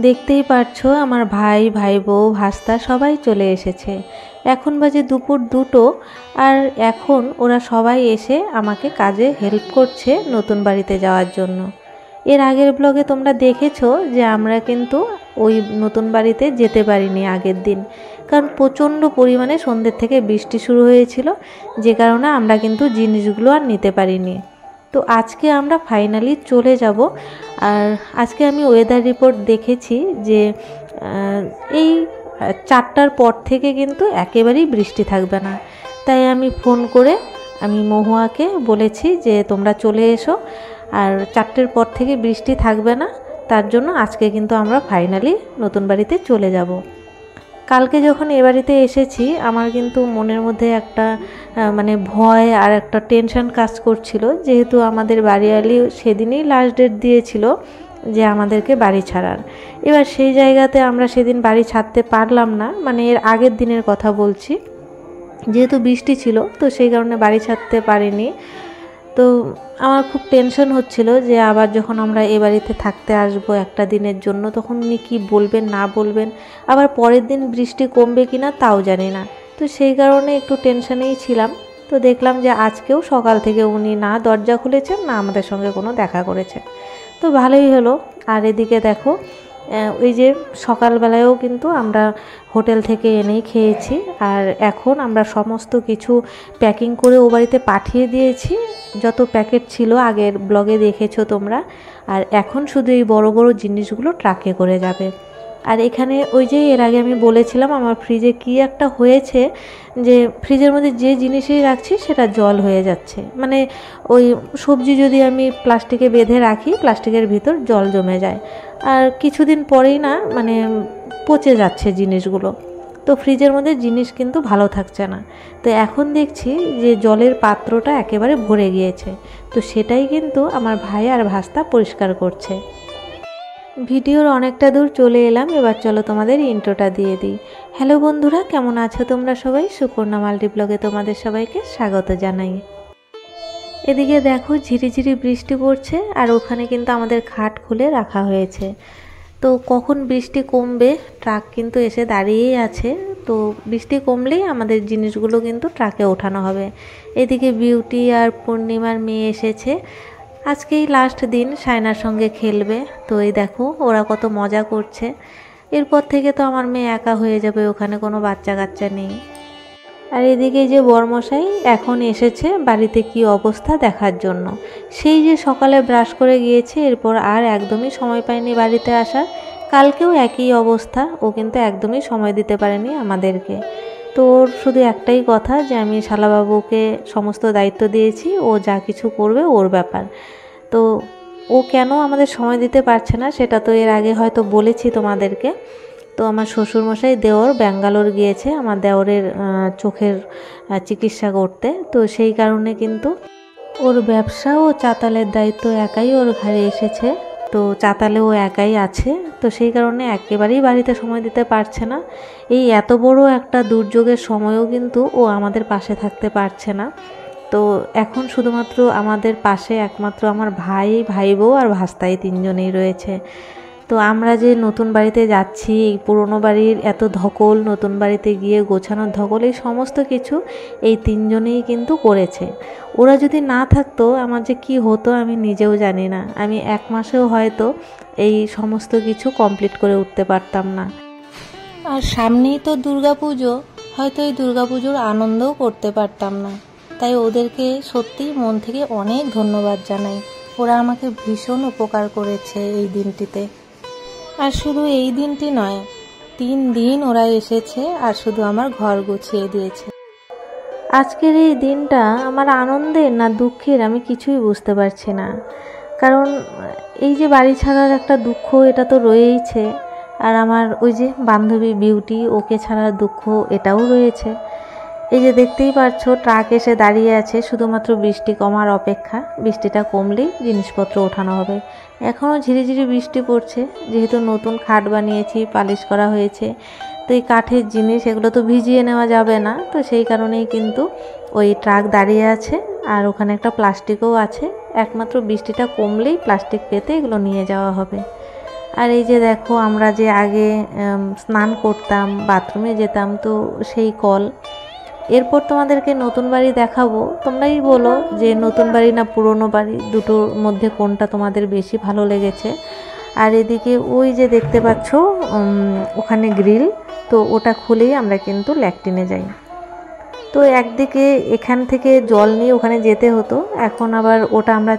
দেখতেই পারছো আমার ভাই ভাই বউ ভাস্তা সবাই চলে এসেছে। এখন বাজে দুপুর 2টো, আর এখন ওরা সবাই এসে আমাকে কাজে হেল্প করছে নতুন বাড়িতে যাওয়ার জন্য। এর আগের ব্লগে তোমরা দেখেছো যে আমরা কিন্তু ওই নতুন বাড়িতে যেতে পারিনি আগের দিন, কারণ প্রচণ্ড পরিমাণে সন্ধ্যের থেকে বৃষ্টি শুরু হয়েছিল, যে কারণে আমরা কিন্তু জিনিসগুলো আর নিতে পারিনি। তো আজকে আমরা ফাইনালি চলে যাব। আর আজকে আমি ওয়েদার রিপোর্ট দেখেছি যে এই 4টার পর থেকে কিন্তু একেবারেই বৃষ্টি থাকবে না। তাই আমি ফোন করে আমি মহুয়াকে বলেছি যে তোমরা চলে এসো, আর 4টের পর থেকে বৃষ্টি থাকবে না। তার জন্য আজকে কিন্তু আমরা ফাইনালি নতুন বাড়িতে চলে যাব। কালকে যখন এ বাড়িতে এসেছি আমার কিন্তু মনের মধ্যে একটা মানে ভয় আর একটা টেনশন কাজ করছিল, যেহেতু আমাদের বাড়িওয়ালি সেদিনই লাস্ট ডেট দিয়েছিল যে আমাদেরকে বাড়ি ছাড়ার। এবার সেই জায়গাতে আমরা সেদিন বাড়ি ছাড়তে পারলাম না, মানে এর আগের দিনের কথা বলছি, যেহেতু বৃষ্টি ছিল তো সেই কারণে বাড়ি ছাড়তে পারিনি। তো আমার খুব টেনশন হচ্ছিল যে আবার যখন আমরা এ বাড়িতে থাকতে আসবো একটা দিনের জন্য, তখন উনি কী বলবেন না বলবেন, আবার পরের দিন বৃষ্টি কমবে কি না তাও জানি না। তো সেই কারণে একটু টেনশনেই ছিলাম। তো দেখলাম যে আজকেও সকাল থেকে উনি না দরজা খুলেছেন না আমাদের সঙ্গে কোনো দেখা করেছেন, তো ভালোই হলো। আর এদিকে দেখো ওই যে সকালবেলায়ও কিন্তু আমরা হোটেল থেকে এনেই খেয়েছি, আর এখন আমরা সমস্ত কিছু প্যাকিং করে ও বাড়িতে পাঠিয়ে দিয়েছি, যত প্যাকেট ছিল আগের ব্লগে দেখেছো তোমরা। আর এখন শুধু এই বড় বড় জিনিসগুলো ট্রাকে করে যাবে। আর এখানে ওই যে এর আগে আমি বলেছিলাম আমার ফ্রিজে কি একটা হয়েছে, যে ফ্রিজের মধ্যে যে জিনিসই রাখছি সেটা জল হয়ে যাচ্ছে, মানে ওই সবজি যদি আমি প্লাস্টিকে বেঁধে রাখি প্লাস্টিকের ভিতর জল জমে যায়, আর কিছুদিন পরেই না মানে পচে যাচ্ছে জিনিসগুলো। তো ফ্রিজের মধ্যে জিনিস কিন্তু ভালো থাকছে না। তো এখন দেখছি যে জলের পাত্রটা একেবারে ভরে গিয়েছে, তো সেটাই কিন্তু আমার ভাই আর ভাস্তা পরিষ্কার করছে। ভিডিওর অনেকটা দূর চলে এলাম, এবার চলো তোমাদের ইন্ট্রোটা দিয়ে দিই। হ্যালো বন্ধুরা, কেমন আছো তোমরা সবাই? সুপর্ণা মাল্টি ব্লগে তোমাদের সবাইকে স্বাগত জানাই। এদিকে দেখো ঝিরিঝিরি বৃষ্টি পড়ছে, আর ওখানে কিন্তু আমাদের খাট খুলে রাখা হয়েছে। তো কখন বৃষ্টি কমবে, ট্রাক কিন্তু এসে দাঁড়িয়েই আছে। তো বৃষ্টি কমলেই আমাদের জিনিসগুলো কিন্তু ট্রাকে ওঠানো হবে। এদিকে বিউটি আর পূর্ণিমার মেয়ে এসেছে, আজকেই লাস্ট দিন সায়নার সঙ্গে খেলবে। তো এই দেখো ওরা কত মজা করছে। এরপর থেকে তো আমার মেয়ে একা হয়ে যাবে, ওখানে কোনো বাচ্চা কাচ্চা নেই। আর এদিকে যে বরমশাই এখন এসেছে বাড়িতে কি অবস্থা দেখার জন্য। সেই যে সকালে ব্রাশ করে গিয়েছে, এরপর আর একদমই সময় পায়নি বাড়িতে আসার। কালকেও একই অবস্থা, ও কিন্তু একদমই সময় দিতে পারেনি আমাদেরকে। তো ওর শুধু একটাই কথা যে আমি শালাবাবুকে সমস্ত দায়িত্ব দিয়েছি, ও যা কিছু করবে ওর ব্যাপার। তো ও কেন আমাদের সময় দিতে পারছে না সেটা তো এর আগে হয়তো বলেছি তোমাদেরকে। তো আমার শ্বশুরমশাই দেওর ব্যাঙ্গালোর গিয়েছে আমার দেওরের চোখের চিকিৎসা করতে, তো সেই কারণে কিন্তু ওর ব্যবসা ও চাতালের দায়িত্ব একাই ওর ঘাড়ে এসেছে। তো চাতালেও একাই আছে, তো সেই কারণে একেবারেই বাড়িতে সময় দিতে পারছে না। এই এত বড় একটা দুর্যোগের সময়ও কিন্তু ও আমাদের পাশে থাকতে পারছে না। তো এখন শুধুমাত্র আমাদের পাশে একমাত্র আমার ভাই ভাই বউ আর ভাস্তাই তিনজনেই রয়েছে। তো আমরা যে নতুন বাড়িতে যাচ্ছি, এই পুরনো বাড়ির এত ধকল, নতুন বাড়িতে গিয়ে গোছানোর ধকল, এই সমস্ত কিছু এই তিনজনেই কিন্তু করেছে। ওরা যদি না থাকতো আমার যে কি হতো আমি নিজেও জানি না। আমি 1 মাসেও হয়তো এই সমস্ত কিছু কমপ্লিট করে উঠতে পারতাম না। আর সামনেই তো দুর্গাপুজো, হয়তো এই দুর্গাপুজোর আনন্দও করতে পারতাম না। তাই ওদেরকে সত্যি মন থেকে অনেক ধন্যবাদ জানাই। ওরা আমাকে ভীষণ উপকার করেছে এই দিনটিতে। আর শুধু এই দিনটি নয়, 3 দিন ওরা এসেছে আর শুধু আমার ঘর গুছিয়ে দিয়েছে। আজকের এই দিনটা আমার আনন্দের না দুঃখের আমি কিছুই বুঝতে পারছি না, কারণ এই যে বাড়ি ছাড়ার একটা দুঃখ এটা তো রয়েইছে, আর আমার ওই যে বান্ধবী বিউটি ওকে ছাড়ার দুঃখ এটাও রয়েছে। এই যে দেখতেই পাচ্ছো ট্রাক এসে দাঁড়িয়ে আছে শুধুমাত্র বৃষ্টি কমার অপেক্ষা। বৃষ্টিটা কমলেই জিনিসপত্র ওঠানো হবে। এখনও ঝিরিঝিরি বৃষ্টি পড়ছে, যেহেতু নতুন খাট বানিয়েছি, পালিশ করা হয়েছে, তো এই কাঠের জিনিস এগুলো তো ভিজিয়ে নেওয়া যাবে না। তো সেই কারণেই কিন্তু ওই ট্রাক দাঁড়িয়ে আছে, আর ওখানে একটা প্লাস্টিকও আছে। একমাত্র বৃষ্টিটা কমলেই প্লাস্টিক পেতে এগুলো নিয়ে যাওয়া হবে। আর এই যে দেখো আমরা যে আগে স্নান করতাম, বাথরুমে যেতাম, তো সেই কল। এরপর তোমাদেরকে নতুন বাড়ি দেখাবো, তোমরাই বলো যে নতুন বাড়ি না পুরনো বাড়ি, দুটোর মধ্যে কোনটা তোমাদের বেশি ভালো লেগেছে। আর এদিকে ওই যে দেখতে পাচ্ছ ওখানে গ্রিল, তো ওটা খুলেই আমরা কিন্তু ল্যাট্রিনে যাই। তো একদিকে এখান থেকে জল নিয়ে ওখানে যেতে হতো, এখন আবার ওটা আমরা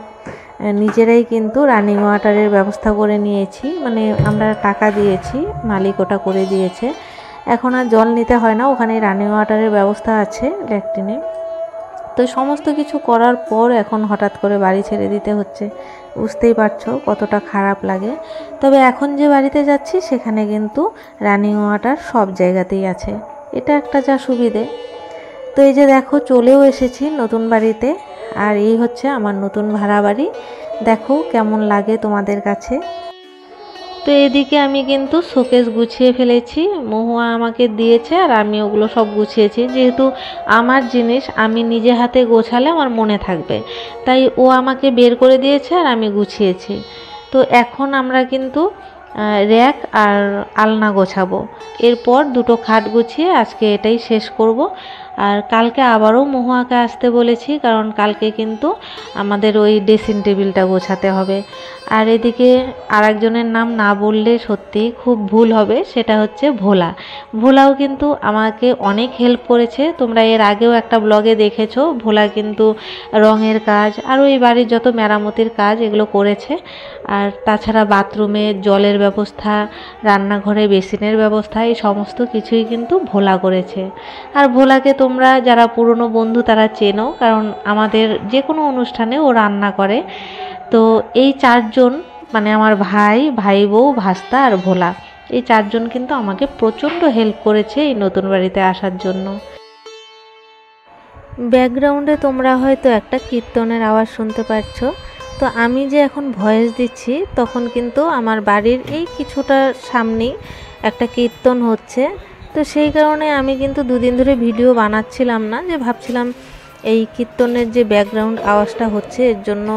নিজেরাই কিন্তু রানিং ওয়াটারের ব্যবস্থা করে নিয়েছি, মানে আমরা টাকা দিয়েছি, মালিক ওটা করে দিয়েছে। এখন আর জল নিতে হয় না, ওখানে রানিং ওয়াটারের ব্যবস্থা আছে ল্যাট্রিনে। তো সমস্ত কিছু করার পর এখন হঠাৎ করে বাড়ি ছেড়ে দিতে হচ্ছে, বুঝতেই পারছো কতটা খারাপ লাগে। তবে এখন যে বাড়িতে যাচ্ছি সেখানে কিন্তু রানিং ওয়াটার সব জায়গাতেই আছে, এটা একটা যা সুবিধে। তো এই যে দেখো চলেও এসেছি নতুন বাড়িতে, আর এই হচ্ছে আমার নতুন ভাড়া বাড়ি। দেখো কেমন লাগে তোমাদের কাছে। তো এদিকে আমি কিন্তু শোকেস গুছিয়ে ফেলেছি, মহুয়া আমাকে দিয়েছে আর আমি ওগুলো সব গুছিয়েছি। যেহেতু আমার জিনিস আমি নিজে হাতে গোছালে আমার মনে থাকবে, তাই ও আমাকে বের করে দিয়েছে আর আমি গুছিয়েছি। তো এখন আমরা কিন্তু র্যাক আর আলনা গোছাবো, এরপর দুটো খাট গুছিয়ে আজকে এটাই শেষ করব। আর কালকে আবারও মহুয়াকে আসতে বলেছি, কারণ কালকে কিন্তু আমাদের ওই ড্রেসিং টেবিলটা গোছাতে হবে। আর এদিকে আরেকজনের নাম না বললে সত্যি খুব ভুল হবে, সেটা হচ্ছে ভোলা। ভোলাও কিন্তু আমাকে অনেক হেল্প করেছে, তোমরা এর আগেও একটা ব্লগে দেখেছো। ভোলা কিন্তু রঙের কাজ আর ওই বাড়ির যত মেরামতির কাজ এগুলো করেছে। আর তাছাড়া বাথরুমে জলের ব্যবস্থা, রান্নাঘরে বেসিনের ব্যবস্থা, এই সমস্ত কিছুই কিন্তু ভোলা করেছে। আর ভোলাকে তোমরা যারা পুরনো বন্ধু তারা চেনো, কারণ আমাদের যে কোনো অনুষ্ঠানে ও রান্না করে। তো এই চারজন, মানে আমার ভাই, ভাই বউ, ভাস্তা আর ভোলা, এই চারজন কিন্তু আমাকে প্রচণ্ড হেল্প করেছে এই নতুন বাড়িতে আসার জন্য। ব্যাকগ্রাউন্ডে তোমরা হয়তো একটা কীর্তনের আওয়াজ শুনতে পাচ্ছ। তো আমি যে এখন ভয়েস দিচ্ছি তখন কিন্তু আমার বাড়ির এই কিছুটা সামনেই একটা কীর্তন হচ্ছে। তো সেই কারণে আমি কিন্তু দুদিন ধরে ভিডিও বানাচ্ছিলাম না, যে ভাবছিলাম এই কীর্তনের যে ব্যাকগ্রাউন্ড আওয়াজটা হচ্ছে এর জন্য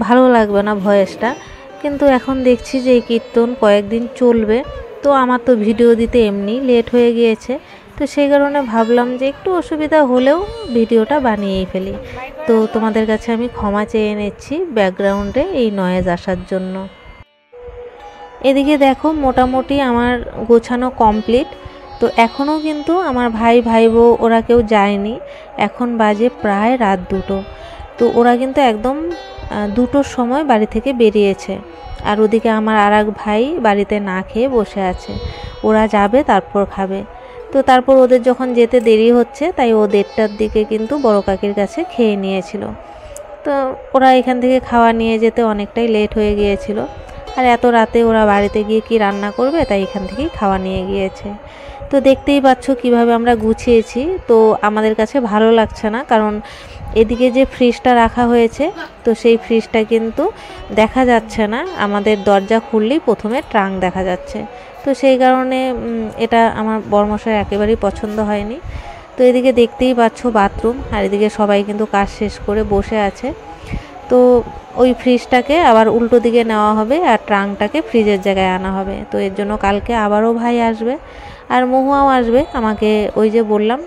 ভালো লাগবে না ভয়েসটা। কিন্তু এখন দেখছি যে এই কীর্তন কয়েকদিন চলবে, তো আমার তো ভিডিও দিতে এমনি লেট হয়ে গিয়েছে। তো সেই কারণে ভাবলাম যে একটু অসুবিধা হলেও ভিডিওটা বানিয়েই ফেলি। তো তোমাদের কাছে আমি ক্ষমা চেয়ে নিচ্ছি ব্যাকগ্রাউন্ডে এই নয়েজ আসার জন্য। এদিকে দেখো মোটামুটি আমার গোছানো কমপ্লিট। তো এখনও কিন্তু আমার ভাই, ভাই বউ ওরা কেউ যায়নি, এখন বাজে প্রায় রাত 2টো। তো ওরা কিন্তু একদম 2টোর সময় বাড়ি থেকে বেরিয়েছে। আর ওদিকে আমার আর এক ভাই বাড়িতে না খেয়ে বসে আছে, ওরা যাবে তারপর খাবে। তো তারপর ওদের যখন যেতে দেরি হচ্ছে, তাই ও 1:30টার দিকে কিন্তু বড় কাকির কাছে খেয়ে নিয়েছিল। তো ওরা এখান থেকে খাওয়া নিয়ে যেতে অনেকটাই লেট হয়ে গিয়েছিল, আর এত রাতে ওরা বাড়িতে গিয়ে কি রান্না করবে, তাই এখান থেকেই খাওয়া নিয়ে গিয়েছে। তো দেখতেই পাচ্ছ কিভাবে আমরা গুছিয়েছি। তো আমাদের কাছে ভালো লাগছে না, কারণ এদিকে যে ফ্রিজটা রাখা হয়েছে, তো সেই ফ্রিজটা কিন্তু দেখা যাচ্ছে না, আমাদের দরজা খুললেই প্রথমে ট্রাঙ্ক দেখা যাচ্ছে। তো সেই কারণে এটা আমার বরমশাই একেবারেই পছন্দ হয়নি। তো এদিকে দেখতেই পাচ্ছ বাথরুম, আর এদিকে সবাই কিন্তু কাজ শেষ করে বসে আছে। তো ওই ফ্রিজটাকে আবার উল্টো দিকে নেওয়া হবে আর ট্রাঙ্কটাকে ফ্রিজের জায়গায় আনা হবে। তো এর জন্য কালকে আবারও ভাই আসবে আর মহুয়াও আসবে আমাকে, ওই যে বললাম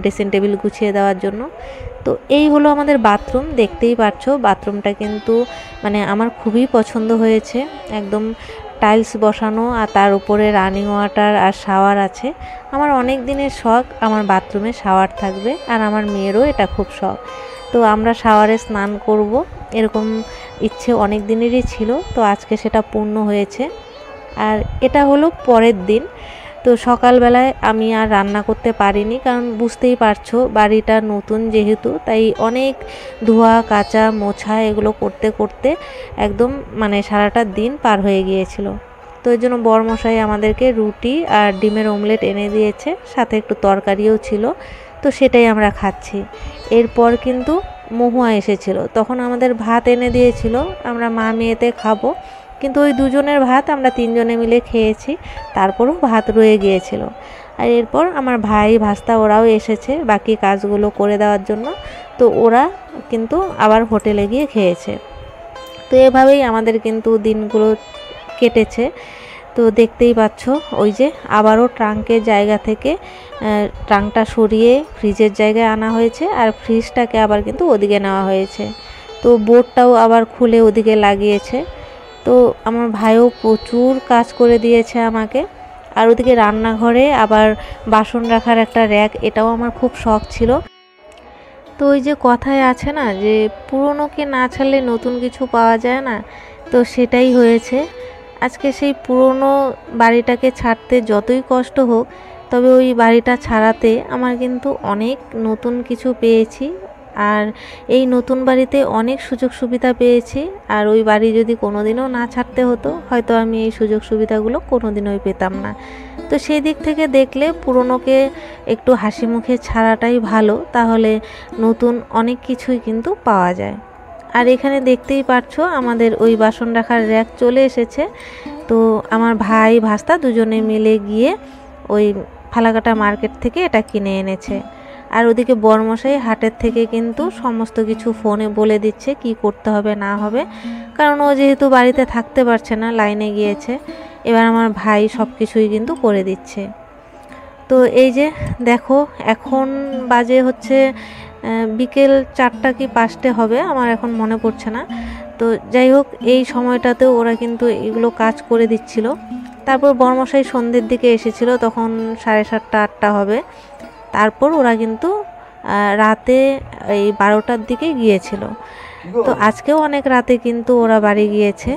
ড্রেসিং টেবিল গুছিয়ে দেওয়ার জন্য। তো এই হলো আমাদের বাথরুম, দেখতেই পাচ্ছ বাথরুমটা কিন্তু মানে আমার খুবই পছন্দ হয়েছে। একদম টাইলস বসানো আর তার উপরে রানিং ওয়াটার আর শাওয়ার আছে। আমার অনেক দিনের শখ আমার বাথরুমে শাওয়ার থাকবে, আর আমার মেয়েরও এটা খুব শখ। তো আমরা শাওয়ারে স্নান করব এরকম ইচ্ছে অনেক দিনেরই ছিল, তো আজকে সেটা পূর্ণ হয়েছে। আর এটা হলো পরের দিন। তো সকালবেলায় আমি আর রান্না করতে পারিনি, কারণ বুঝতেই পারছো বাড়িটা নতুন যেহেতু, তাই অনেক ধোয়া কাচা মোছা এগুলো করতে করতে একদম মানে সারাটা দিন পার হয়ে গিয়েছিল। তো এর জন্য বরমশাই আমাদেরকে রুটি আর ডিমের অমলেট এনে দিয়েছে, সাথে একটু তরকারিও ছিল, তো সেটাই আমরা খাচ্ছি। এরপর কিন্তু মহুয়া এসেছিল, তখন আমাদের ভাত এনে দিয়েছিল, আমরা মা মেয়েতে খাবো, কিন্তু ওই দুজনের ভাত আমরা 3 জনে মিলে খেয়েছি, তারপরও ভাত রয়ে গিয়েছিল। আর এরপর আমার ভাই ভাস্তা ওরাও এসেছে বাকি কাজগুলো করে দেওয়ার জন্য, তো ওরা কিন্তু আবার হোটেলে গিয়ে খেয়েছে। তো এভাবেই আমাদের কিন্তু দিনগুলো কেটেছে। তো দেখতেই পাচ্ছ ওই যে আবারও ট্রাঙ্কের জায়গা থেকে ট্রাঙ্কটা সরিয়ে ফ্রিজের জায়গায় আনা হয়েছে, আর ফ্রিজটাকে আবার কিন্তু ওদিকে নেওয়া হয়েছে। তো বোর্ডটাও আবার খুলে ওদিকে লাগিয়েছে। তো আমার ভাইও প্রচুর কাজ করে দিয়েছে আমাকে। আর ওদিকে রান্নাঘরে আবার বাসন রাখার একটা র্যাক, এটাও আমার খুব শখ ছিল। তো ওই যে কথায় আছে না যে পুরনোকে না ছাড়লে নতুন কিছু পাওয়া যায় না, তো সেটাই হয়েছে। আজকে সেই পুরনো বাড়িটাকে ছাড়তে যতই কষ্ট হোক, তবে ওই বাড়িটা ছাড়াতে আমার কিন্তু অনেক নতুন কিছু পেয়েছি। আর এই নতুন বাড়িতে অনেক সুযোগ সুবিধা পেয়েছি। আর ওই বাড়ি যদি কোনোদিনও না ছাড়তে হতো, হয়তো আমি এই সুযোগ সুবিধাগুলো কোনোদিনই পেতাম না। তো সেই দিক থেকে দেখলে পুরনোকে একটু হাসি মুখে ছাড়াটাই ভালো, তাহলে নতুন অনেক কিছুই কিন্তু পাওয়া যায়। আর এখানে দেখতেই পাচ্ছো আমাদের ওই বাসন রাখার র্যাক চলে এসেছে। তো আমার ভাই ভাস্তা দুজনে মিলে গিয়ে ওই ফালাকাটা মার্কেট থেকে এটা কিনে এনেছে। আর ওদিকে বরমশাই হাটের থেকে কিন্তু সমস্ত কিছু ফোনে বলে দিচ্ছে কি করতে হবে না হবে, কারণ ও যেহেতু বাড়িতে থাকতে পারছে না, লাইনে গিয়েছে। এবার আমার ভাই সব কিছুই কিন্তু করে দিচ্ছে। তো এই যে দেখো এখন বাজে হচ্ছে বিকেল 4টা কি 5টে হবে, আমার এখন মনে পড়ছে না। তো যাই হোক, এই সময়টাতেও ওরা কিন্তু এগুলো কাজ করে দিচ্ছিল। তারপর বরমশাই সন্ধ্যের দিকে এসেছিল, তখন 7:30 8টা হবে। তারপর ওরা কিন্তু রাতে এই 12টার দিকে গিয়েছিল। তো আজকেও অনেক রাতে কিন্তু ওরা বাড়ি গিয়েছে।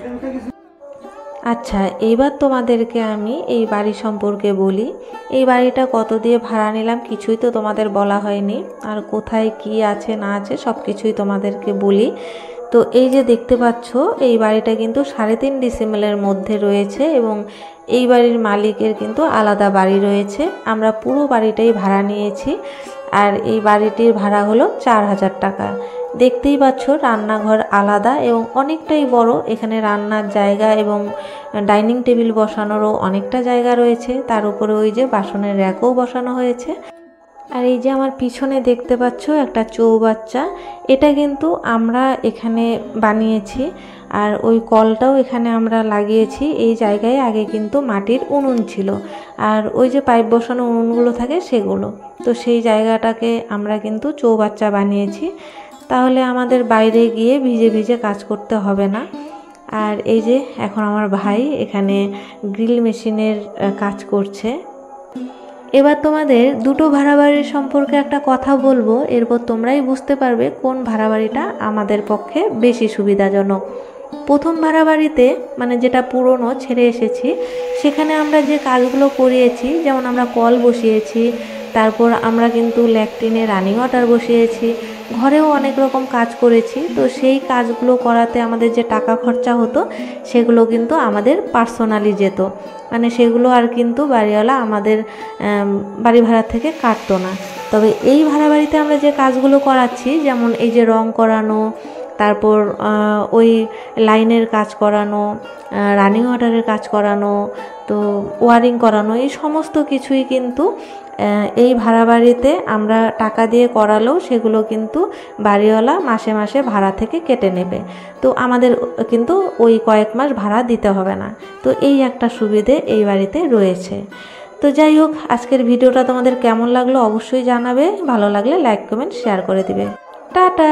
আচ্ছা, এইবার তোমাদেরকে আমি এই বাড়ি সম্পর্কে বলি। এই বাড়িটা কত দিয়ে ভাড়া নিলাম কিছুই তো তোমাদের বলা হয়নি, আর কোথায় কি আছে না আছে সব কিছুই তোমাদেরকে বলি। তো এই যে দেখতে পাচ্ছ, এই বাড়িটা কিন্তু 3.5 ডিসিমেলের মধ্যে রয়েছে, এবং এই বাড়ির মালিকের কিন্তু আলাদা বাড়ি রয়েছে। আমরা পুরো বাড়িটাই ভাড়া নিয়েছি, আর এই বাড়িটির ভাড়া হলো 4,000 টাকা। দেখতেই পাচ্ছ রান্নাঘর আলাদা এবং অনেকটাই বড়। এখানে রান্নার জায়গা এবং ডাইনিং টেবিল বসানোরও অনেকটা জায়গা রয়েছে। তার উপরে ওই যে বাসনের র্যাকও বসানো হয়েছে। আর এই যে আমার পিছনে দেখতে পাচ্ছ একটা চৌবাচ্চা, এটা কিন্তু আমরা এখানে বানিয়েছি। আর ওই কলটাও এখানে আমরা লাগিয়েছি। এই জায়গায় আগে কিন্তু মাটির উনুন ছিল, আর ওই যে পাইপ বসানো উনুনগুলো থাকে সেগুলো। তো সেই জায়গাটাকে আমরা কিন্তু চৌবাচ্চা বানিয়েছি, তাহলে আমাদের বাইরে গিয়ে ভিজে ভিজে কাজ করতে হবে না। আর এই যে এখন আমার ভাই এখানে গ্রিল মেশিনের কাজ করছে। এবার তোমাদের দুটো ভাড়া বাড়ির সম্পর্কে একটা কথা বলবো, এরপর তোমরাই বুঝতে পারবে কোন ভাড়া বাড়িটা আমাদের পক্ষে বেশি সুবিধাজনক। প্রথম ভাড়া বাড়িতে, মানে যেটা পুরনো ছেড়ে এসেছি, সেখানে আমরা যে কাজগুলো করিয়েছি, যেমন আমরা কল বসিয়েছি, তারপর আমরা কিন্তু ল্যাট্রিনে রানিং ওয়াটার বসিয়েছি, ঘরেও অনেক রকম কাজ করেছি। তো সেই কাজগুলো করাতে আমাদের যে টাকা খরচা হতো, সেগুলো কিন্তু আমাদের পার্সোনালি যেত, মানে সেগুলো আর কিন্তু বাড়িওয়ালা আমাদের বাড়ি ভাড়া থেকে কাটতো না। তবে এই ভাড়া বাড়িতে আমরা যে কাজগুলো করাচ্ছি, যেমন এই যে রং করানো, তারপর ওই লাইনের কাজ করানো, রানিং ওয়াটারের কাজ করানো, তো ওয়ারিং করানো, এই সমস্ত কিছুই কিন্তু এই ভাড়া বাড়িতে আমরা টাকা দিয়ে করালেও সেগুলো কিন্তু বাড়িওয়ালা মাসে মাসে ভাড়া থেকে কেটে নেবে। তো আমাদের কিন্তু ওই কয়েক মাস ভাড়া দিতে হবে না। তো এই একটা সুবিধে এই বাড়িতে রয়েছে। তো যাই হোক, আজকের ভিডিওটা তোমাদের কেমন লাগলো অবশ্যই জানাবে। ভালো লাগলে লাইক কমেন্ট শেয়ার করে দিবে। টাটা।